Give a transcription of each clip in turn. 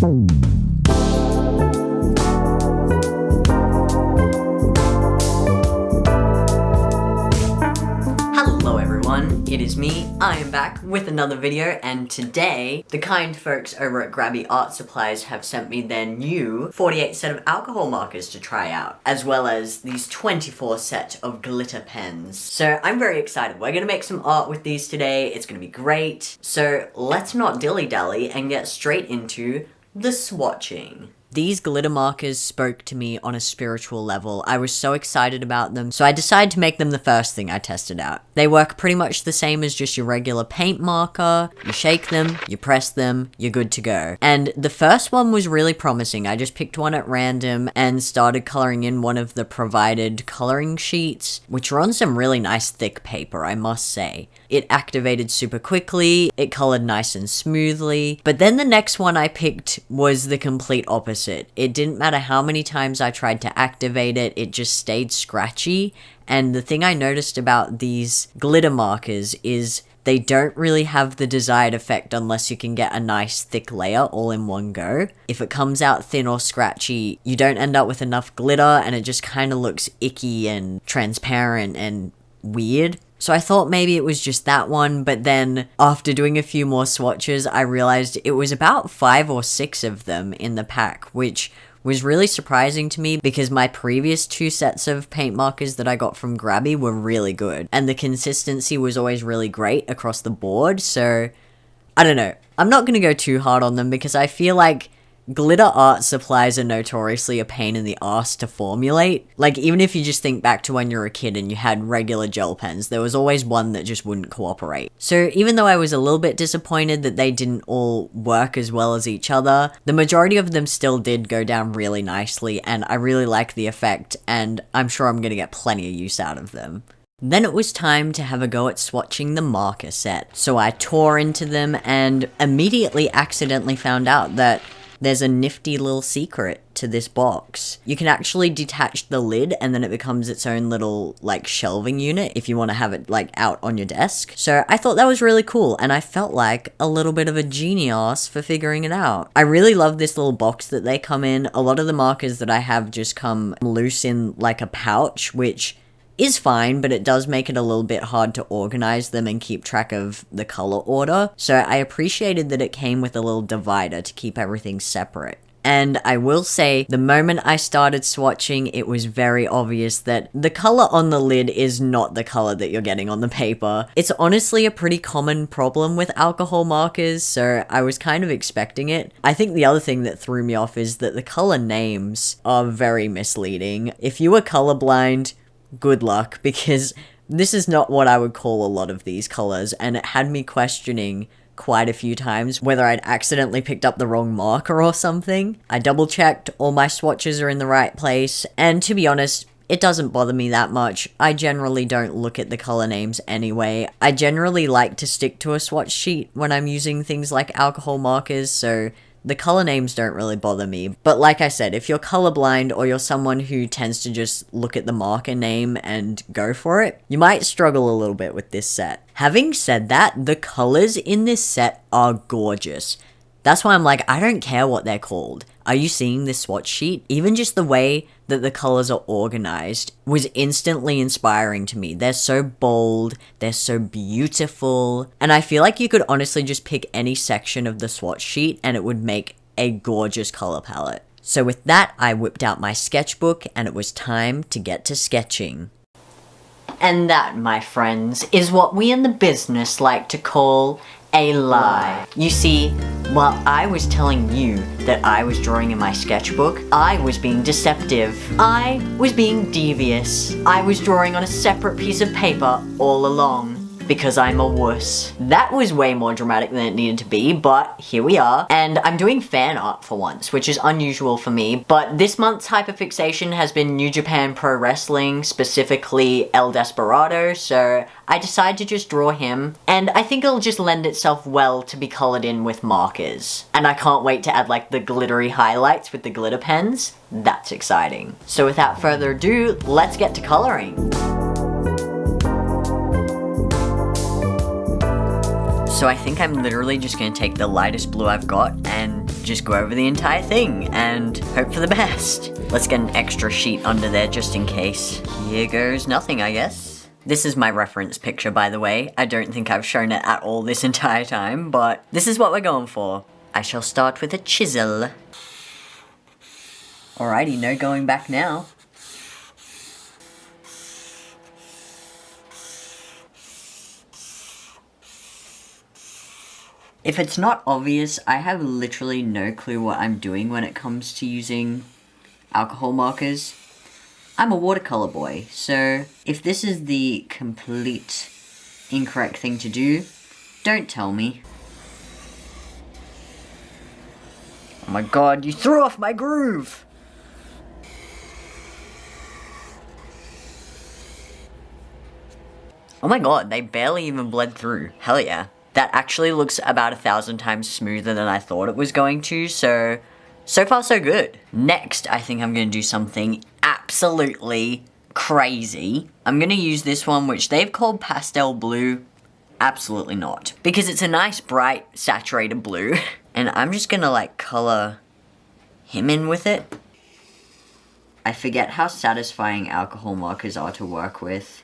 It is me, I am back with another video, and today, the kind folks over at Grabie Art Supplies have sent me their new 48 set of alcohol markers to try out, as well as these 24 set of glitter pens. So I'm very excited. We're gonna make some art with these today, it's gonna be great. So let's not dilly-dally and get straight into the swatching. These glitter markers spoke to me on a spiritual level. I was so excited about them, so I decided to make them the first thing I tested out. They work pretty much the same as just your regular paint marker. You shake them, you press them, you're good to go. And the first one was really promising. I just picked one at random and started coloring in one of the provided coloring sheets, which are on some really nice thick paper, I must say. It activated super quickly, it colored nice and smoothly, but then the next one I picked was the complete opposite. It didn't matter how many times I tried to activate it, it just stayed scratchy. And the thing I noticed about these glitter markers is they don't really have the desired effect unless you can get a nice thick layer all in one go. If it comes out thin or scratchy, you don't end up with enough glitter and it just kind of looks icky and transparent and weird. So I thought maybe it was just that one, but then after doing a few more swatches, I realized it was about 5 or 6 of them in the pack, which was really surprising to me because my previous 2 sets of paint markers that I got from Grabie were really good, and the consistency was always really great across the board, so I don't know. I'm not gonna go too hard on them because I feel like glitter art supplies are notoriously a pain in the ass to formulate. Like, even if you just think back to when you were a kid and you had regular gel pens, there was always one that just wouldn't cooperate. So even though I was a little bit disappointed that they didn't all work as well as each other, the majority of them still did go down really nicely, and I really like the effect, and I'm sure I'm gonna get plenty of use out of them. Then it was time to have a go at swatching the marker set. So I tore into them and immediately accidentally found out that there's a nifty little secret to this box. You can actually detach the lid and then it becomes its own little like shelving unit if you want to have it like out on your desk. So I thought that was really cool and I felt like a little bit of a genius for figuring it out. I really love this little box that they come in. A lot of the markers that I have just come loose in like a pouch, which is fine, but it does make it a little bit hard to organize them and keep track of the color order. So I appreciated that it came with a little divider to keep everything separate. And I will say, the moment I started swatching, it was very obvious that the color on the lid is not the color that you're getting on the paper. It's honestly a pretty common problem with alcohol markers, so I was kind of expecting it. I think the other thing that threw me off is that the color names are very misleading. If you were colorblind, good luck, because this is not what I would call a lot of these colors, and it had me questioning quite a few times whether I'd accidentally picked up the wrong marker or something. I double checked, all my swatches are in the right place, and to be honest, it doesn't bother me that much. I generally don't look at the color names anyway. I generally like to stick to a swatch sheet when I'm using things like alcohol markers, so the color names don't really bother me. But like I said, if you're colorblind or you're someone who tends to just look at the marker name and go for it, you might struggle a little bit with this set. Having said that, the colors in this set are gorgeous. That's why I'm like, I don't care what they're called. Are you seeing this swatch sheet? Even just the way that the colors are organized was instantly inspiring to me. They're so bold, they're so beautiful, and I feel like you could honestly just pick any section of the swatch sheet and it would make a gorgeous color palette. So with that, I whipped out my sketchbook and it was time to get to sketching. And that, my friends, is what we in the business like to call a lie. You see, while I was telling you that I was drawing in my sketchbook, I was being deceptive. I was being devious. I was drawing on a separate piece of paper all along. Because I'm a wuss. That was way more dramatic than it needed to be, but here we are. And I'm doing fan art for once, which is unusual for me, but this month's hyperfixation has been New Japan Pro Wrestling, specifically El Desperado, so I decided to just draw him, and I think it'll just lend itself well to be colored in with markers. And I can't wait to add like the glittery highlights with the glitter pens. That's exciting. So without further ado, let's get to coloring. So I think I'm literally just gonna take the lightest blue I've got and just go over the entire thing and hope for the best. Let's get an extra sheet under there just in case. Here goes nothing, I guess. This is my reference picture, by the way. I don't think I've shown it at all this entire time, but this is what we're going for. I shall start with a chisel. Alrighty, no going back now. If it's not obvious, I have literally no clue what I'm doing when it comes to using alcohol markers. I'm a watercolor boy, so if this is the complete incorrect thing to do, don't tell me. Oh my god, you threw off my groove! Oh my god, they barely even bled through. Hell yeah. That actually looks about 1,000 times smoother than I thought it was going to, so far so good. Next, I think I'm gonna do something absolutely crazy. I'm gonna use this one, which they've called pastel blue. Absolutely not. Because it's a nice, bright, saturated blue. And I'm just gonna, like, color him in with it. I forget how satisfying alcohol markers are to work with.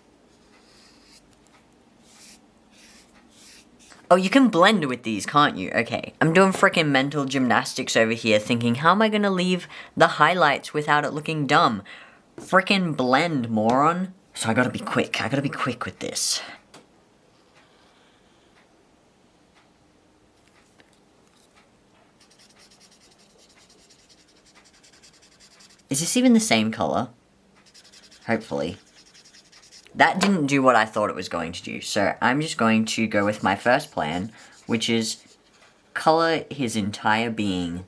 Oh, you can blend with these, can't you? Okay. I'm doing frickin' mental gymnastics over here, thinking, how am I gonna leave the highlights without it looking dumb? Frickin' blend, moron. So I gotta be quick. I gotta be quick with this. Is this even the same color? Hopefully. That didn't do what I thought it was going to do, so I'm just going to go with my first plan, which is color his entire being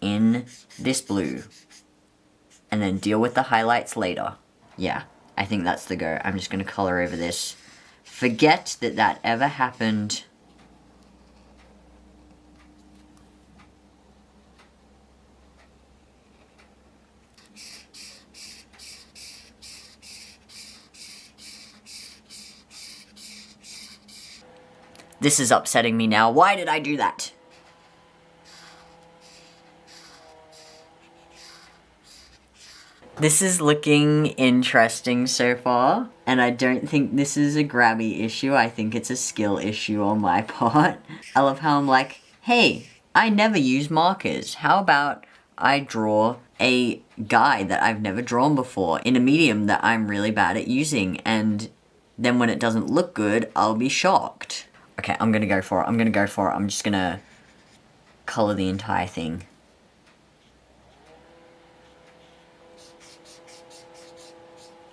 in this blue, and then deal with the highlights later. Yeah, I think that's the go. I'm just going to color over this. Forget that that ever happened. This is upsetting me now. Why did I do that? This is looking interesting so far, and I don't think this is a Grabie issue. I think it's a skill issue on my part. I love how I'm like, hey, I never use markers. How about I draw a guy that I've never drawn before in a medium that I'm really bad at using, and then when it doesn't look good, I'll be shocked. Okay, I'm gonna go for it. I'm gonna go for it. I'm just gonna color the entire thing.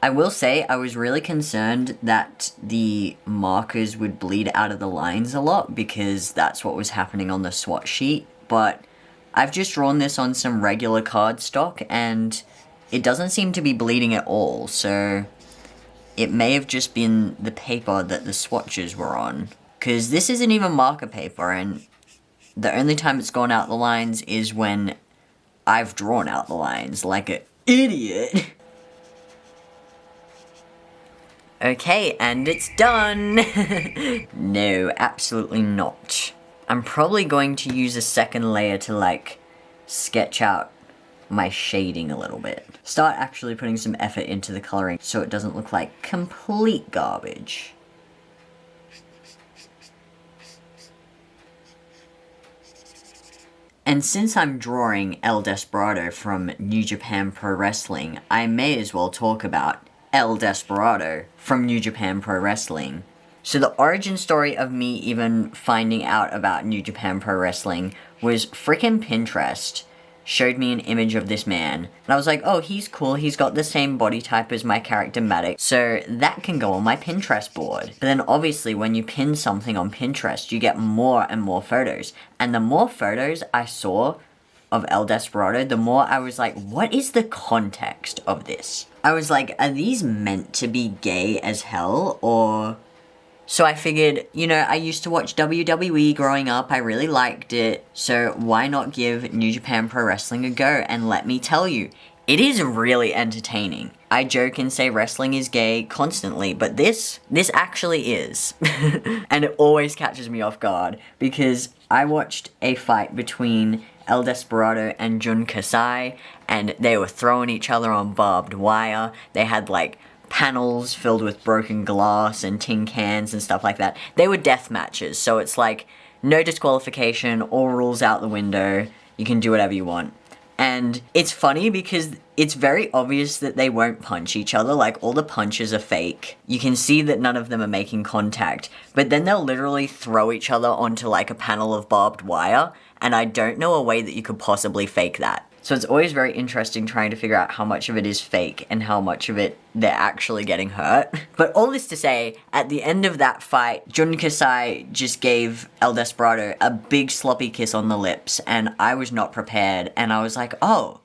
I will say, I was really concerned that the markers would bleed out of the lines a lot, because that's what was happening on the swatch sheet, but I've just drawn this on some regular cardstock, and it doesn't seem to be bleeding at all, so it may have just been the paper that the swatches were on. Because this isn't even marker paper, and the only time it's gone out the lines is when I've drawn out the lines like an idiot. Okay, and it's done! No, absolutely not. I'm probably going to use a second layer to, like, sketch out my shading a little bit. Start actually putting some effort into the coloring so it doesn't look like complete garbage. And since I'm drawing El Desperado from New Japan Pro Wrestling, I may as well talk about El Desperado from New Japan Pro Wrestling. So the origin story of me even finding out about New Japan Pro Wrestling was frickin' Pinterest showed me an image of this man, and I was like, oh, he's cool, he's got the same body type as my character Maddox, so that can go on my Pinterest board. But then obviously when you pin something on Pinterest, you get more and more photos, and the more photos I saw of El Desperado, the more I was like, what is the context of this? I was like, are these meant to be gay as hell, or... So I figured, you know, I used to watch WWE growing up, I really liked it, so why not give New Japan Pro Wrestling a go? And let me tell you, it is really entertaining. I joke and say wrestling is gay constantly, but this actually is. And it always catches me off guard, because I watched a fight between El Desperado and Jun Kasai, and they were throwing each other on barbed wire. They had like panels filled with broken glass and tin cans and stuff like that. They were death matches, so it's like no disqualification, all rules out the window, you can do whatever you want. And it's funny because it's very obvious that they won't punch each other, like all the punches are fake. You can see that none of them are making contact, but then they'll literally throw each other onto like a panel of barbed wire, and I don't know a way that you could possibly fake that. So it's always very interesting trying to figure out how much of it is fake and how much of it they're actually getting hurt. But all this to say, at the end of that fight, Jun Kasai just gave El Desperado a big sloppy kiss on the lips, and I was not prepared, and I was like, oh,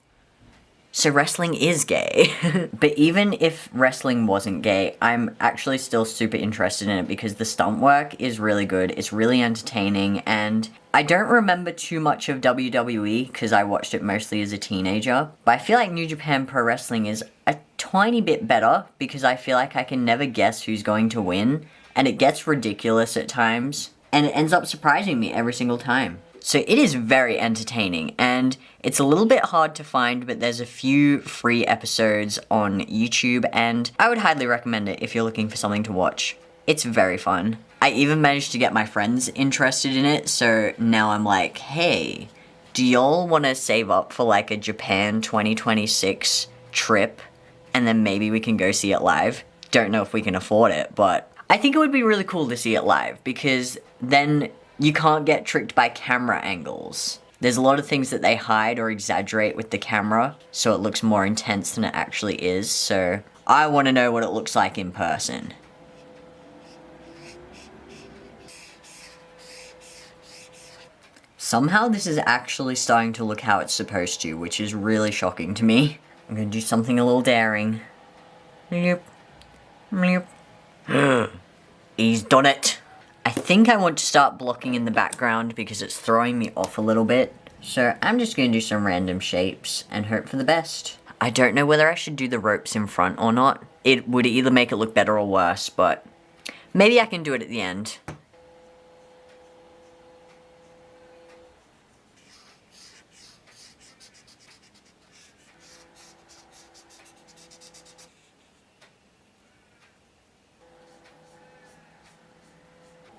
so wrestling is gay. But even if wrestling wasn't gay, I'm actually still super interested in it because the stunt work is really good, it's really entertaining, and I don't remember too much of WWE because I watched it mostly as a teenager, but I feel like New Japan Pro Wrestling is a tiny bit better because I feel like I can never guess who's going to win, and it gets ridiculous at times, and it ends up surprising me every single time. So it is very entertaining, and it's a little bit hard to find, but there's a few free episodes on YouTube, and I would highly recommend it if you're looking for something to watch. It's very fun. I even managed to get my friends interested in it, so now I'm like, hey, do y'all want to save up for like a Japan 2026 trip, and then maybe we can go see it live? Don't know if we can afford it, but I think it would be really cool to see it live, because then you can't get tricked by camera angles. There's a lot of things that they hide or exaggerate with the camera, so it looks more intense than it actually is, so I want to know what it looks like in person. Somehow this is actually starting to look how it's supposed to, which is really shocking to me. I'm gonna do something a little daring. Yep. Yep. He's done it. I think I want to start blocking in the background because it's throwing me off a little bit. So I'm just gonna do some random shapes and hope for the best. I don't know whether I should do the ropes in front or not. It would either make it look better or worse, but maybe I can do it at the end.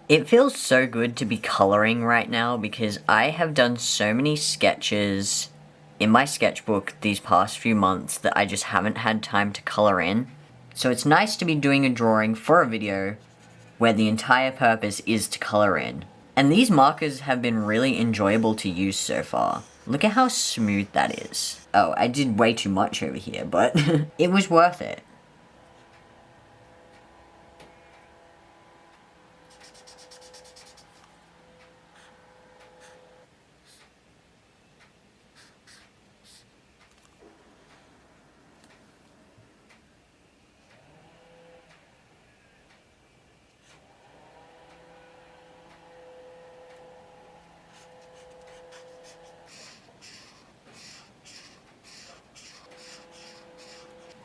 It feels so good to be coloring right now because I have done so many sketches in my sketchbook these past few months that I just haven't had time to color in. So it's nice to be doing a drawing for a video where the entire purpose is to color in. And these markers have been really enjoyable to use so far. Look at how smooth that is. Oh, I did way too much over here, but it was worth it.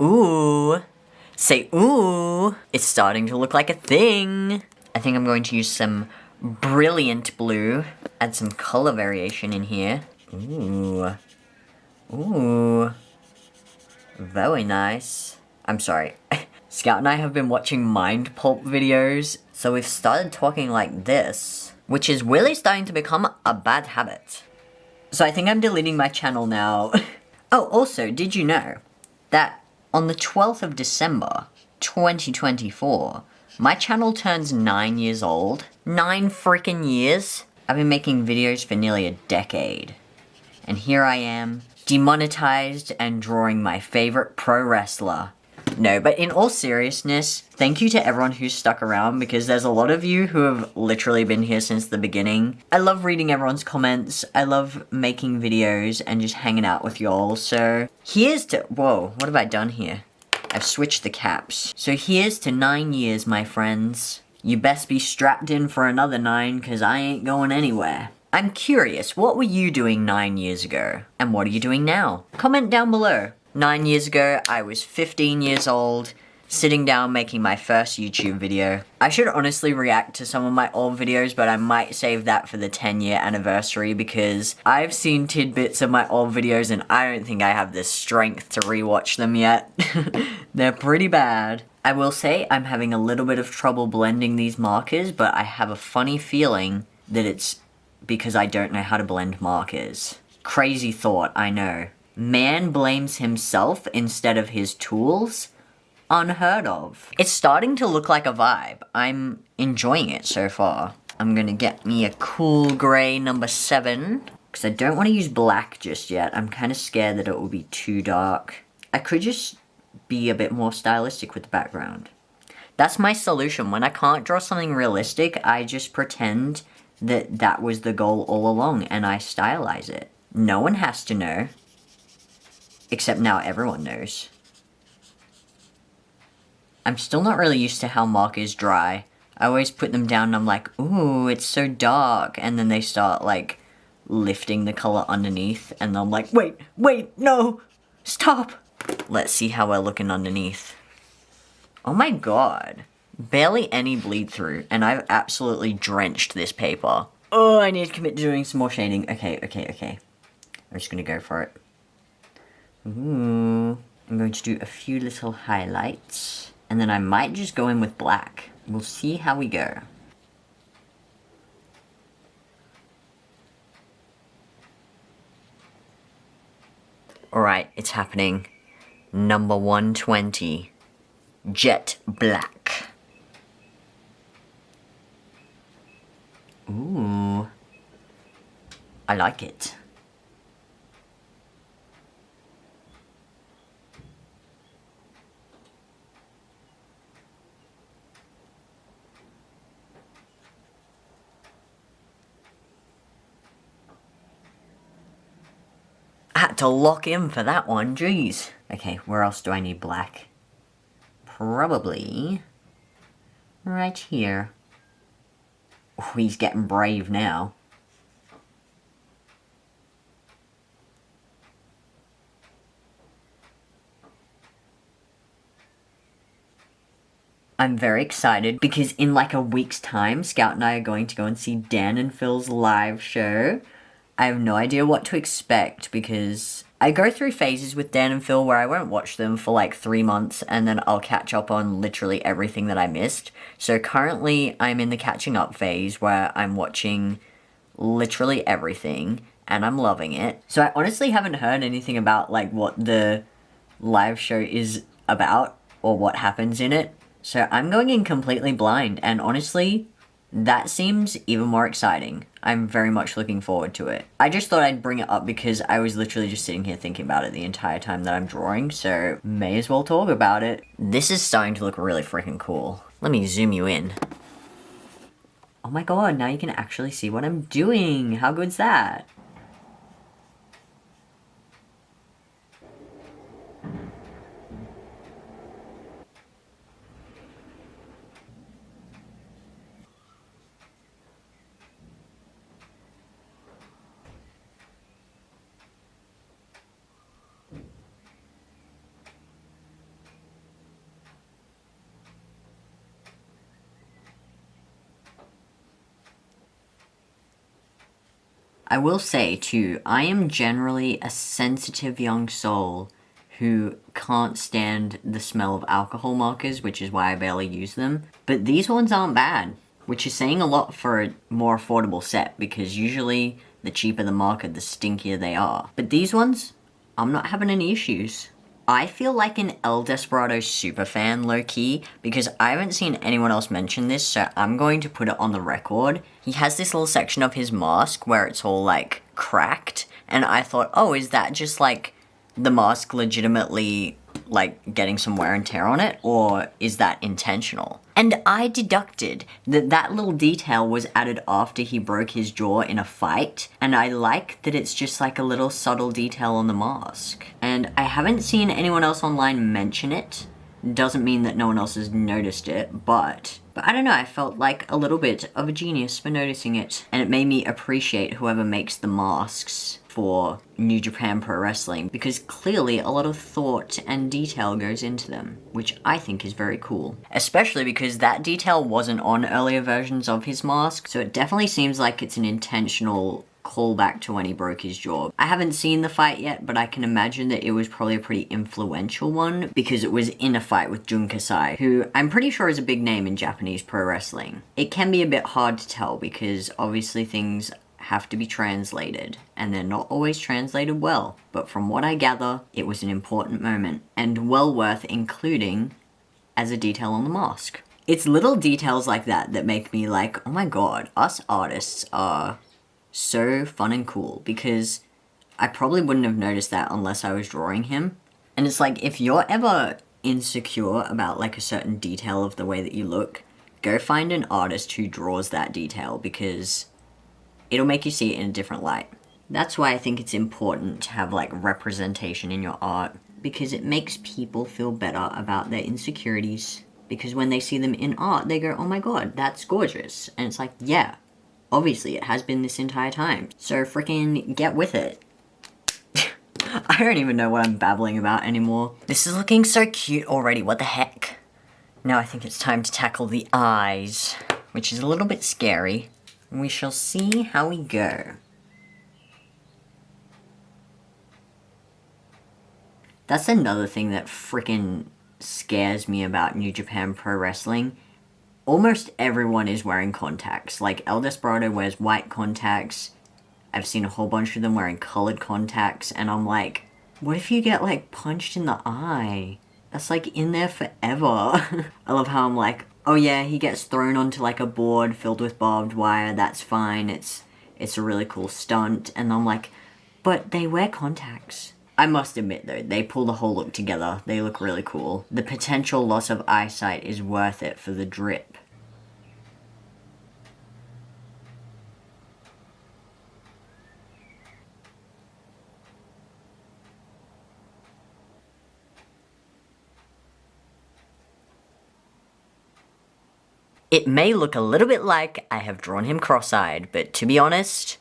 Ooh. Say ooh. It's starting to look like a thing. I think I'm going to use some brilliant blue. Add some color variation in here. Ooh. Ooh. Very nice. I'm sorry. Scout and I have been watching Mind Pulp videos, so we've started talking like this, which is really starting to become a bad habit. So I think I'm deleting my channel now. Oh, also, did you know that on the 12th of December, 2024, my channel turns 9 years old? 9 freaking years? I've been making videos for nearly a decade. And here I am, demonetized and drawing my favorite pro wrestler. No, but in all seriousness, thank you to everyone who's stuck around because there's a lot of you who have literally been here since the beginning. I love reading everyone's comments, I love making videos and just hanging out with y'all, so here's to- whoa, what have I done here? I've switched the caps. So here's to 9 years, my friends. You best be strapped in for another 9, cause I ain't going anywhere. I'm curious, what were you doing 9 years ago? And what are you doing now? Comment down below. 9 years ago, I was 15 years old, sitting down making my first YouTube video. I should honestly react to some of my old videos, but I might save that for the 10-year anniversary because I've seen tidbits of my old videos and I don't think I have the strength to rewatch them yet. They're pretty bad. I will say I'm having a little bit of trouble blending these markers, but I have a funny feeling that it's because I don't know how to blend markers. Crazy thought, I know. Man blames himself instead of his tools? Unheard of. It's starting to look like a vibe. I'm enjoying it so far. I'm gonna get me a cool gray number 7, because I don't want to use black just yet. I'm kind of scared that it will be too dark. I could just be a bit more stylistic with the background. That's my solution. When I can't draw something realistic, I just pretend that that was the goal all along, and I stylize it. No one has to know. Except now everyone knows. I'm still not really used to how markers dry. I always put them down and I'm like, ooh, it's so dark. And then they start, like, lifting the color underneath. And I'm like, wait, no, stop. Let's see how we're looking underneath. Oh my god. Barely any bleed through. And I've absolutely drenched this paper. Oh, I need to commit to doing some more shading. Okay. I'm just gonna go for it. Ooh. I'm going to do a few little highlights. And then I might just go in with black. We'll see how we go. Alright, it's happening. Number 120. Jet black. Ooh. I like it. I had to lock in for that one, jeez. Okay, where else do I need black? Probably right here. Oh, he's getting brave now. I'm very excited because in like a week's time, Scout and I are going to go and see Dan and Phil's live show. I have no idea what to expect because I go through phases with Dan and Phil where I won't watch them for like 3 months and then I'll catch up on literally everything that I missed. So currently I'm in the catching up phase where I'm watching literally everything and I'm loving it. So I honestly haven't heard anything about like what the live show is about or what happens in it. So I'm going in completely blind and honestly, that seems even more exciting. I'm very much looking forward to it. I just thought I'd bring it up because I was literally just sitting here thinking about it the entire time that I'm drawing, so may as well talk about it. This is starting to look really freaking cool. Let me zoom you in. Oh my god, now you can actually see what I'm doing. How good's that? I will say, too, I am generally a sensitive young soul who can't stand the smell of alcohol markers, which is why I barely use them. But these ones aren't bad, which is saying a lot for a more affordable set, because usually the cheaper the marker, the stinkier they are. But these ones, I'm not having any issues. I feel like an El Desperado superfan, low-key, because I haven't seen anyone else mention this, so I'm going to put it on the record. He has this little section of his mask where it's all, like, cracked, and I thought, oh, is that just, like, the mask legitimately, like, getting some wear and tear on it, or is that intentional? And I deducted that that little detail was added after he broke his jaw in a fight, and I like that it's just like a little subtle detail on the mask. And I haven't seen anyone else online mention it. Doesn't mean that no one else has noticed it, but I don't know, I felt like a little bit of a genius for noticing it, and it made me appreciate whoever makes the masks for New Japan Pro Wrestling, because clearly a lot of thought and detail goes into them, which I think is very cool. Especially because that detail wasn't on earlier versions of his mask, so it definitely seems like it's an intentional callback to when he broke his jaw. I haven't seen the fight yet, but I can imagine that it was probably a pretty influential one because it was in a fight with Jun Kasai, who I'm pretty sure is a big name in Japanese pro wrestling. It can be a bit hard to tell because obviously things have to be translated, and they're not always translated well, but from what I gather, it was an important moment, and well worth including as a detail on the mask. It's little details like that that make me like, oh my god, us artists are so fun and cool, because I probably wouldn't have noticed that unless I was drawing him. And it's like, if you're ever insecure about like a certain detail of the way that you look, go find an artist who draws that detail, because it'll make you see it in a different light. That's why I think it's important to have like representation in your art, because it makes people feel better about their insecurities, because when they see them in art, they go, oh my god, that's gorgeous. And it's like, yeah, obviously it has been this entire time, so freaking get with it. I don't even know what I'm babbling about anymore. This is looking so cute already, what the heck? Now I think it's time to tackle the eyes, which is a little bit scary. We shall see how we go. That's another thing that freaking scares me about New Japan Pro Wrestling. Almost everyone is wearing contacts. Like, El Desperado wears white contacts. I've seen a whole bunch of them wearing colored contacts, and I'm like, what if you get, like, punched in the eye? That's, like, in there forever. I love how I'm like, oh yeah, he gets thrown onto, like, a board filled with barbed wire, that's fine, it's a really cool stunt, and I'm like, but they wear contacts. I must admit though, they pull the whole look together, they look really cool. The potential loss of eyesight is worth it for the drip. It may look a little bit like I have drawn him cross-eyed, but to be honest,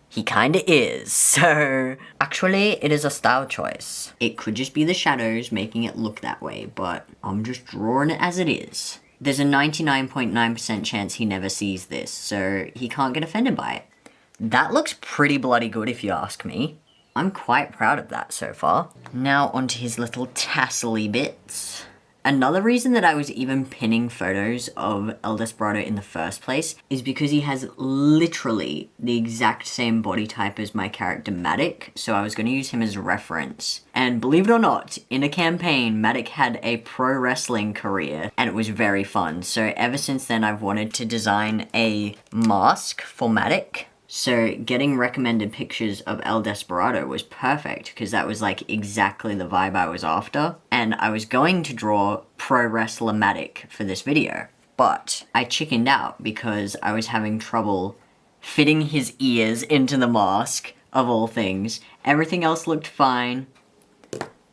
he kinda is, so... Actually, it is a style choice. It could just be the shadows making it look that way, but I'm just drawing it as it is. There's a 99.9% chance he never sees this, so he can't get offended by it. That looks pretty bloody good if you ask me. I'm quite proud of that so far. Now onto his little tassely bits. Another reason that I was even pinning photos of El Desperado in the first place is because he has literally the exact same body type as my character Matic, so I was going to use him as a reference. And believe it or not, in a campaign, Matic had a pro wrestling career, and it was very fun. So ever since then, I've wanted to design a mask for Matic. So getting recommended pictures of El Desperado was perfect, because that was like exactly the vibe I was after. And I was going to draw Pro Wrestler Matic for this video, but I chickened out because I was having trouble fitting his ears into the mask, of all things. Everything else looked fine.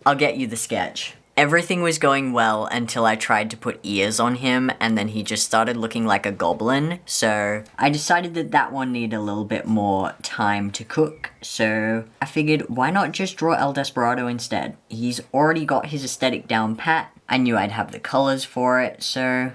I'll get you the sketch. Everything was going well until I tried to put ears on him, and then he just started looking like a goblin, so I decided that that one needed a little bit more time to cook, so I figured why not just draw El Desperado instead? He's already got his aesthetic down pat, I knew I'd have the colors for it, so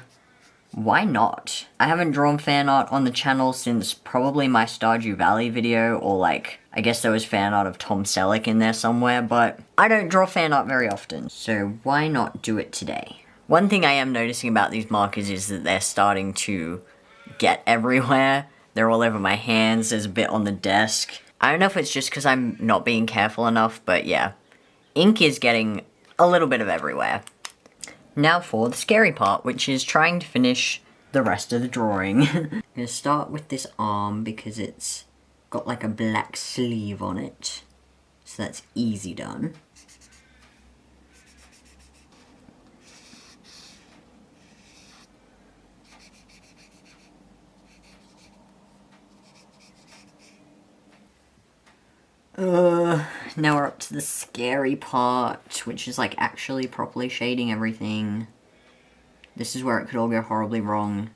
why not? I haven't drawn fan art on the channel since probably my Stardew Valley video, or like, I guess there was fan art of Tom Selleck in there somewhere, but I don't draw fan art very often, so why not do it today? One thing I am noticing about these markers is that they're starting to get everywhere. They're all over my hands, there's a bit on the desk. I don't know if it's just because I'm not being careful enough, but yeah. Ink is getting a little bit of everywhere. Now for the scary part, which is trying to finish the rest of the drawing. I'm gonna start with this arm because it's got like a black sleeve on it, so that's easy done. Now we're up to the scary part, which is like actually properly shading everything. This is where it could all go horribly wrong.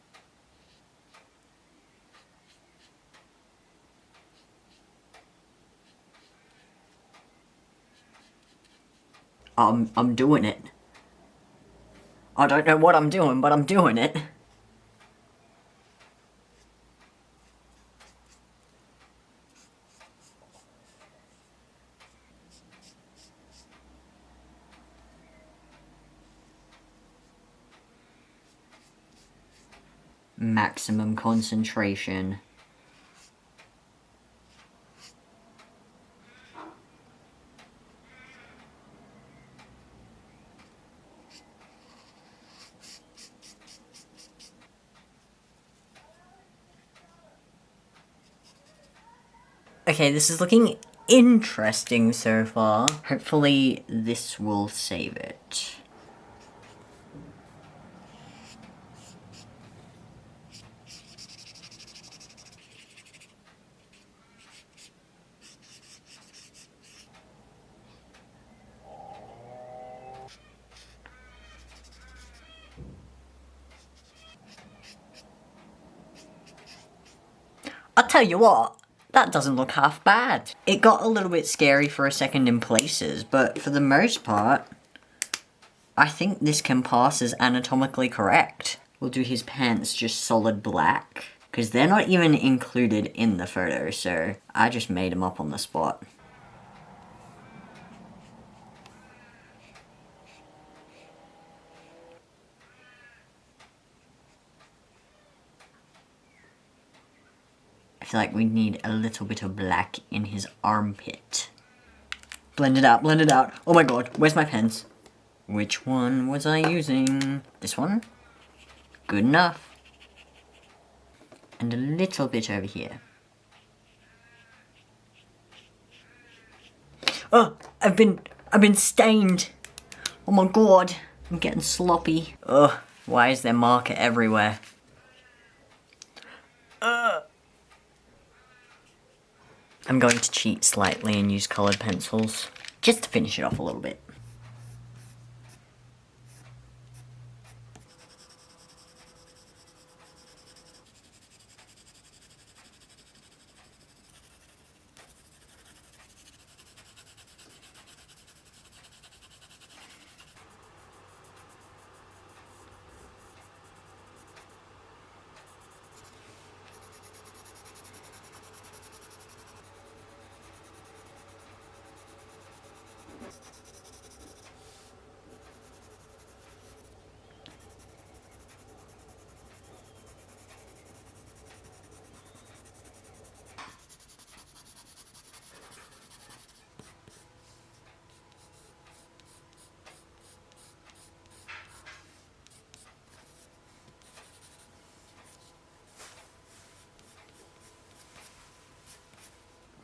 I'm doing it. I don't know what I'm doing, but I'm doing it. Maximum concentration. Okay, this is looking interesting so far. Hopefully this will save it. I'll tell you what, that doesn't look half bad. It got a little bit scary for a second in places, but for the most part, I think this can pass as anatomically correct. We'll do his pants just solid black, because they're not even included in the photo, so I just made them up on the spot. I feel like we need a little bit of black in his armpit. Blend it out, blend it out. Oh my god, where's my pens? Which one was I using? This one? Good enough. And a little bit over here. Oh, I've been stained. Oh my god, I'm getting sloppy. Ugh, why is there marker everywhere? I'm going to cheat slightly and use coloured pencils, just to finish it off a little bit.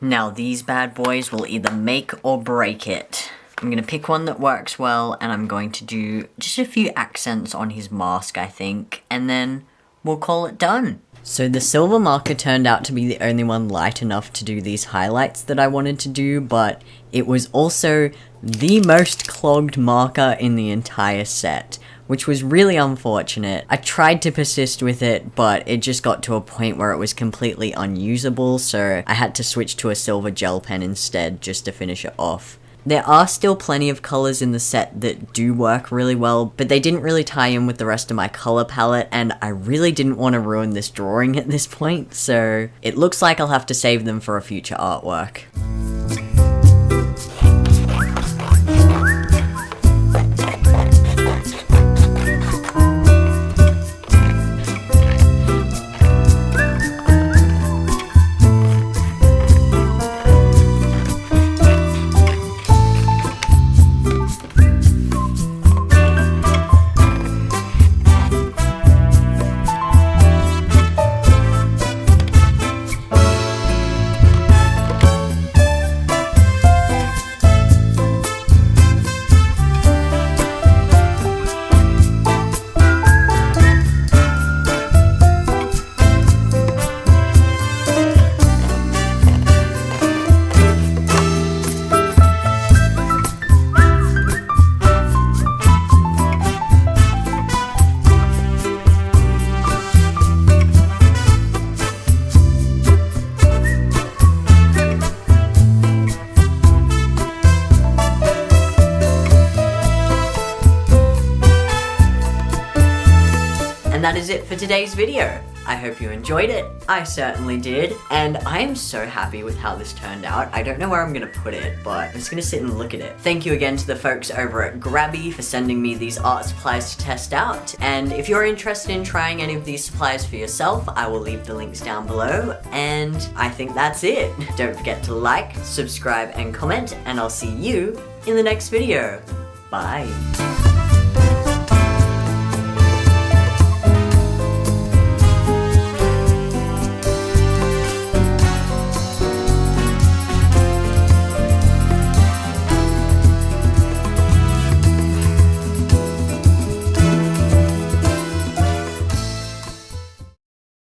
Now these bad boys will either make or break it. I'm gonna pick one that works well, and I'm going to do just a few accents on his mask, I think, and then we'll call it done. So the silver marker turned out to be the only one light enough to do these highlights that I wanted to do, but it was also the most clogged marker in the entire set, which was really unfortunate. I tried to persist with it, but it just got to a point where it was completely unusable, so I had to switch to a silver gel pen instead just to finish it off. There are still plenty of colours in the set that do work really well, but they didn't really tie in with the rest of my colour palette, and I really didn't want to ruin this drawing at this point, so it looks like I'll have to save them for a future artwork. that is it for today's video. I hope you enjoyed it. I certainly did. And I am so happy with how this turned out. I don't know where I'm gonna put it, but I'm just gonna sit and look at it. Thank you again to the folks over at Grabie for sending me these art supplies to test out. And if you're interested in trying any of these supplies for yourself, I will leave the links down below. And I think that's it. Don't forget to like, subscribe, and comment, and I'll see you in the next video. Bye.